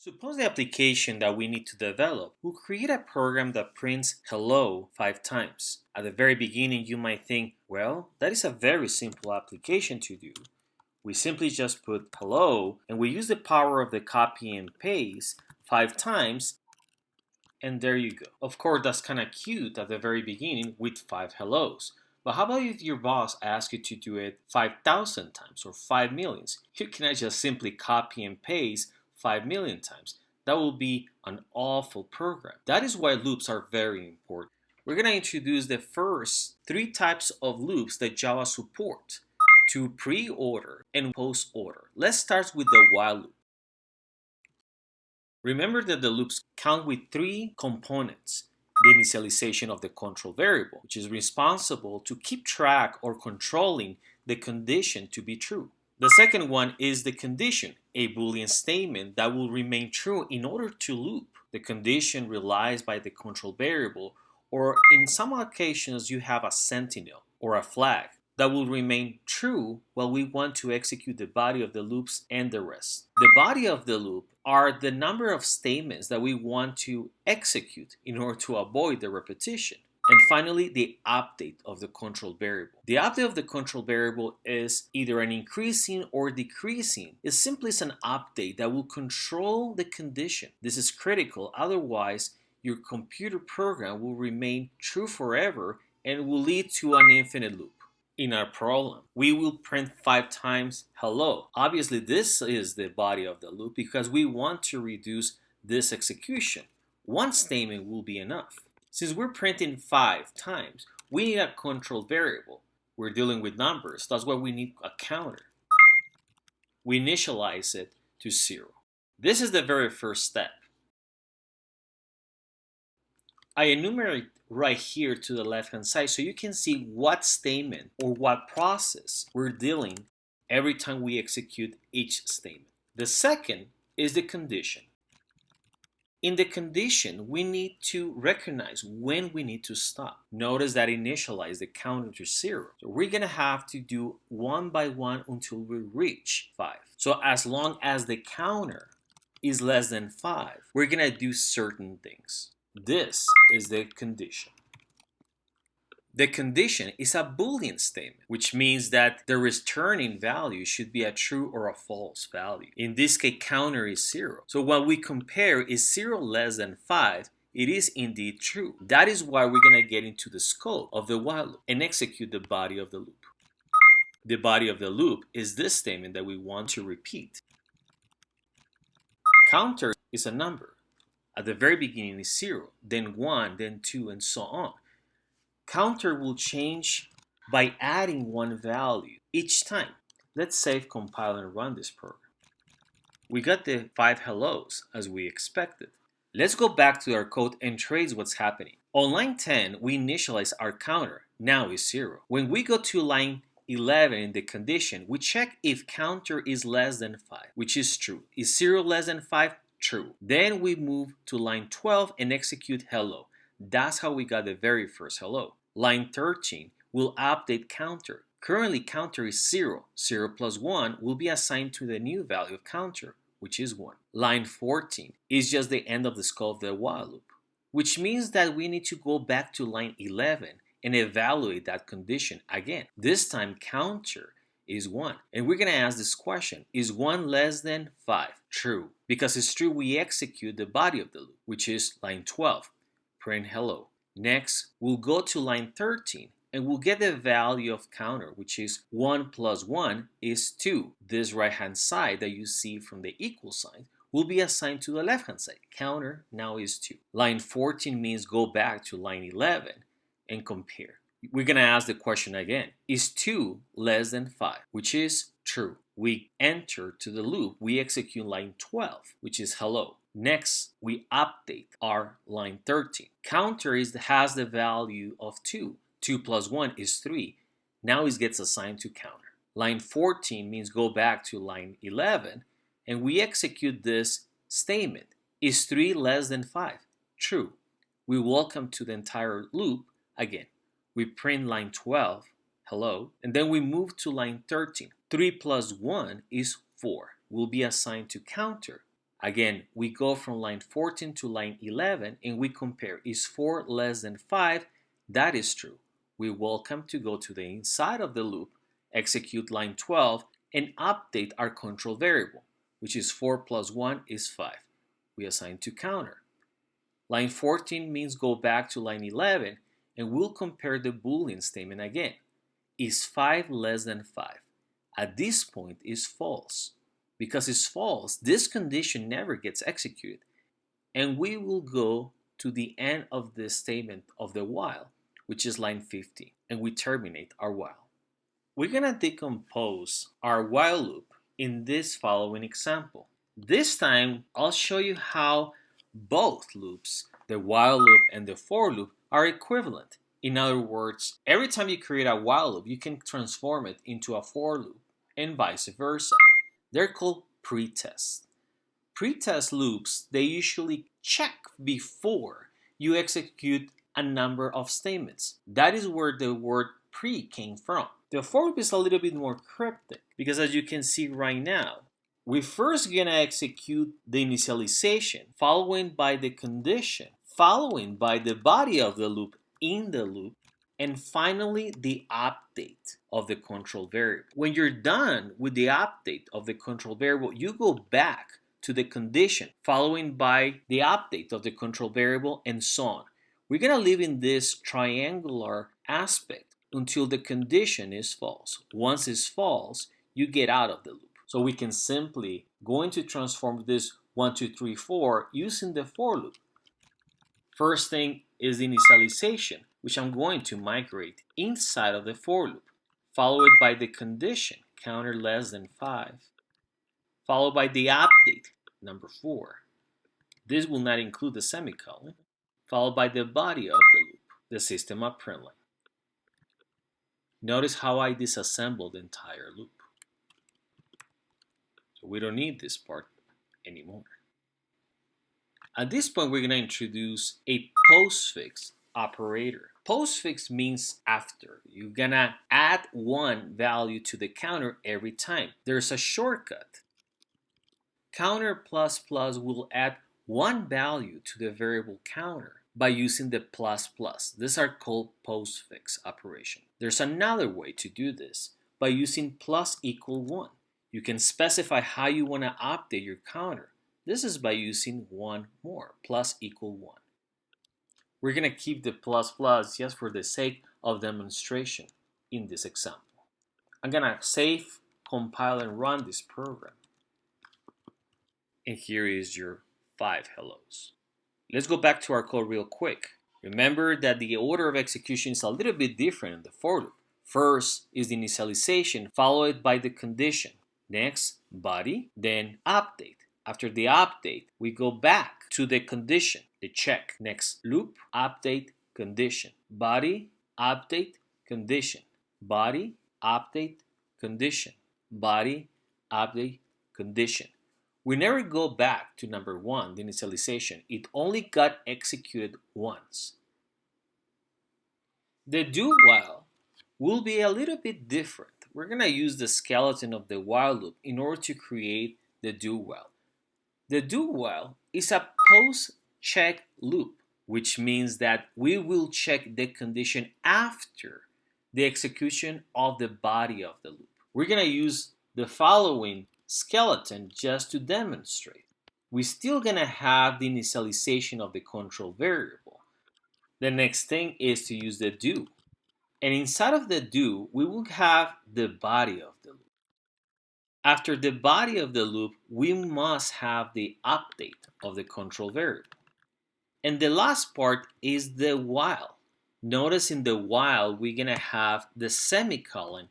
Suppose the application that we need to develop will create a program that prints hello 5 times. At the very beginning, you might think, well, that is a very simple application to do. We simply just put hello and we use the power of the copy and paste 5 times, and there you go. Of course, that's kind of cute at the very beginning with 5 hellos. But how about if your boss asks you to do it 5,000 times or 5 million? You cannot just simply copy and paste 5 million times. That will be an awful program. That is why loops are very important. We're going to introduce the first 3 types of loops that Java support: to pre-order and post-order. Let's start with the while loop. Remember that the loops count with 3 components: the initialization of the control variable, which is responsible to keep track or controlling the condition to be true. The second one is the condition, a Boolean statement that will remain true in order to loop. The condition relies by the control variable, or in some occasions you have a sentinel or a flag that will remain true while we want to execute the body of the loops and the rest. The body of the loop are the number of statements that we want to execute in order to avoid the repetition. And finally, the update of the control variable. The update of the control variable is either an increasing or decreasing. It simply is an update that will control the condition. This is critical, otherwise your computer program will remain true forever and will lead to an infinite loop. In our problem, we will print 5 times hello. Obviously, this is the body of the loop because we want to reduce this execution. One statement will be enough. Since we're printing 5 times, we need a control variable. We're dealing with numbers, that's why we need a counter. We initialize it to 0. This is the very first step. I enumerate right here to the left hand side so you can see what statement or what process we're dealing every time we execute each statement. The second is the condition. In the condition, we need to recognize when we need to stop. Notice that initialize the counter to 0. So we're going to have to do one by one until we reach 5. So as long as the counter is less than 5, we're going to do certain things. This is the condition. The condition is a Boolean statement, which means that the returning value should be a true or a false value. In this case, counter is 0. So when we compare is 0 less than 5, it is indeed true. That is why we're going to get into the scope of the while loop and execute the body of the loop. The body of the loop is this statement that we want to repeat. Counter is a number. At the very beginning is 0, then 1, then 2, and so on. Counter will change by adding one value each time. Let's save, compile, and run this program. We got the 5 hellos as we expected. Let's go back to our code and trace what's happening. On line 10, we initialize our counter. Now is 0. When we go to line 11 in the condition, we check if counter is less than 5, which is true. Is 0 less than 5? True. Then we move to line 12 and execute hello. That's how we got the very first hello. Line 13 will update counter. Currently counter is 0. 0 plus 1 will be assigned to the new value of counter, which is 1. Line 14 is just the end of the scope of the while loop, which means that we need to go back to line 11 and evaluate that condition again. This time counter is 1. And we're going to ask this question: is 1 less than 5? True. Because it's true, we execute the body of the loop, which is line 12. Print hello. Next, we'll go to line 13 and we'll get the value of counter, which is 1 plus 1 is 2. This right hand side that you see from the equal sign will be assigned to the left hand side. Counter now is 2. Line 14 means go back to line 11 and compare. We're going to ask the question again: is 2 less than 5? Which is true. We enter to the loop, we execute line 12, which is hello. Next, we update our line 13. Counter has the value of 2. 2 plus 1 is 3. Now it gets assigned to counter. Line 14 means go back to line 11 and we execute this statement: is 3 less than 5? True. We welcome to the entire loop again. We print line 12, hello, and then we move to line 13. 3 plus 1 is 4. Will be assigned to counter Again, we go from line 14 to line 11 and we compare. Is 4 less than 5? That is true. We welcome to go to the inside of the loop, execute line 12, and update our control variable, which is 4 plus 1 is 5. We assign to counter. Line 14 means go back to line 11 and we'll compare the Boolean statement again. Is 5 less than 5? At this point is false. Because it's false, this condition never gets executed. And we will go to the end of the statement of the while, which is line 15, and we terminate our while. We're going to decompose our while loop in this following example. This time, I'll show you how both loops, the while loop and the for loop, are equivalent. In other words, every time you create a while loop, you can transform it into a for loop and vice versa. They're called pre-tests. Pre-test loops, they usually check before you execute a number of statements. That is where the word pre came from. The for loop is a little bit more cryptic because as you can see right now, we're first going to execute the initialization, followed by the condition, followed by the body of the loop in the loop, and finally the update of the control variable. When you're done with the update of the control variable, you go back to the condition, followed by the update of the control variable, and so on. We're going to live in this triangular aspect until the condition is false. Once it's false, you get out of the loop. So we can simply go into transform this 1, 2, 3, 4 using the for loop. First thing is the initialization, which I'm going to migrate inside of the for loop, followed by the condition, counter less than 5, followed by the update, number 4. This will not include the semicolon, followed by the body of the loop, the system at println. Notice how I disassembled the entire loop. So we don't need this part anymore. At this point, we're going to introduce a postfix operator. Postfix means after. You're going to add one value to the counter every time. There's a shortcut. Counter plus plus will add one value to the variable counter by using the plus plus. These are called postfix operation. There's another way to do this by using plus equal 1. You can specify how you want to update your counter. This is by using one more, plus equal 1. We're going to keep the plus plus just for the sake of demonstration in this example. I'm going to save, compile, and run this program. And here is your 5 hellos. Let's go back to our code real quick. Remember that the order of execution is a little bit different in the for loop. First is the initialization, followed by the condition. Next, body, then update. After the update, we go back to the condition, the check. Next, loop, update, condition. Body, update, condition. Body, update, condition. Body, update, condition. We never go back to number 1, the initialization. It only got executed once. The do while will be a little bit different. We're going to use the skeleton of the while loop in order to create the do while. The do while is a post-check loop, which means that we will check the condition after the execution of the body of the loop. We're going to use the following skeleton just to demonstrate. We're still going to have the initialization of the control variable. The next thing is to use the do. And inside of the do, we will have the body of the loop. After the body of the loop, we must have the update of the control variable. And the last part is the while. Notice in the while, we're going to have the semicolon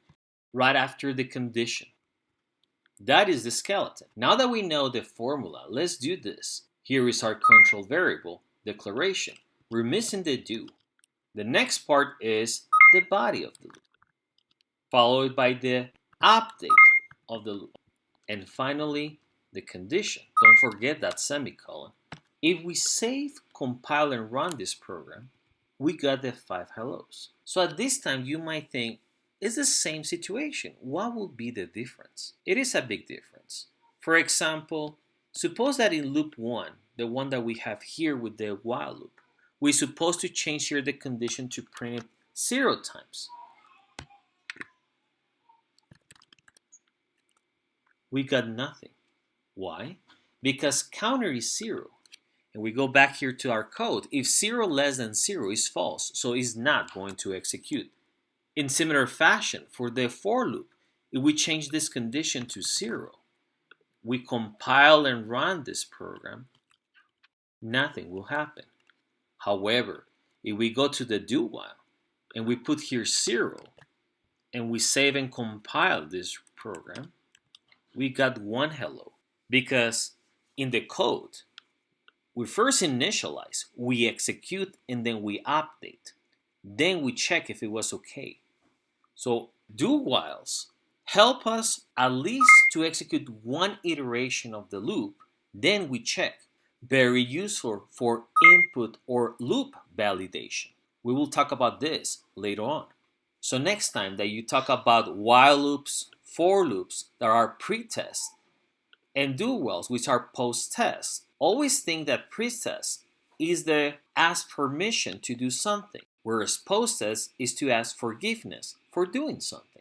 right after the condition. That is the skeleton. Now that we know the formula, let's do this. Here is our control variable declaration. We're missing the do. The next part is the body of the loop, followed by the update of the loop, and finally the condition. Don't forget that semicolon. If we save, compile, and run this program, we got the 5 hellos. So at this time you might think, it's the same situation. What will be the difference? It is a big difference. For example, Suppose that in loop 1, the one that we have here with the while loop, we're supposed to change here the condition to print it 0 times. We got nothing. Why? Because counter is 0. And we go back here to our code. If 0 less than 0 is false, so it's not going to execute. In similar fashion, for the for loop, if we change this condition to 0, we compile and run this program, nothing will happen. However, if we go to the do while and we put here 0 and we save and compile this program, we got 1 hello. Because in the code, we first initialize, we execute, and then we update. Then we check if it was okay. So do whiles help us at least to execute one iteration of the loop, then we check. Very useful for input or loop validation. We will talk about this later on. So next time that you talk about while loops, for loops that are pre-test, and do whiles which are post-test, always think that pre-test is the ask permission to do something, whereas post-test is to ask forgiveness for doing something.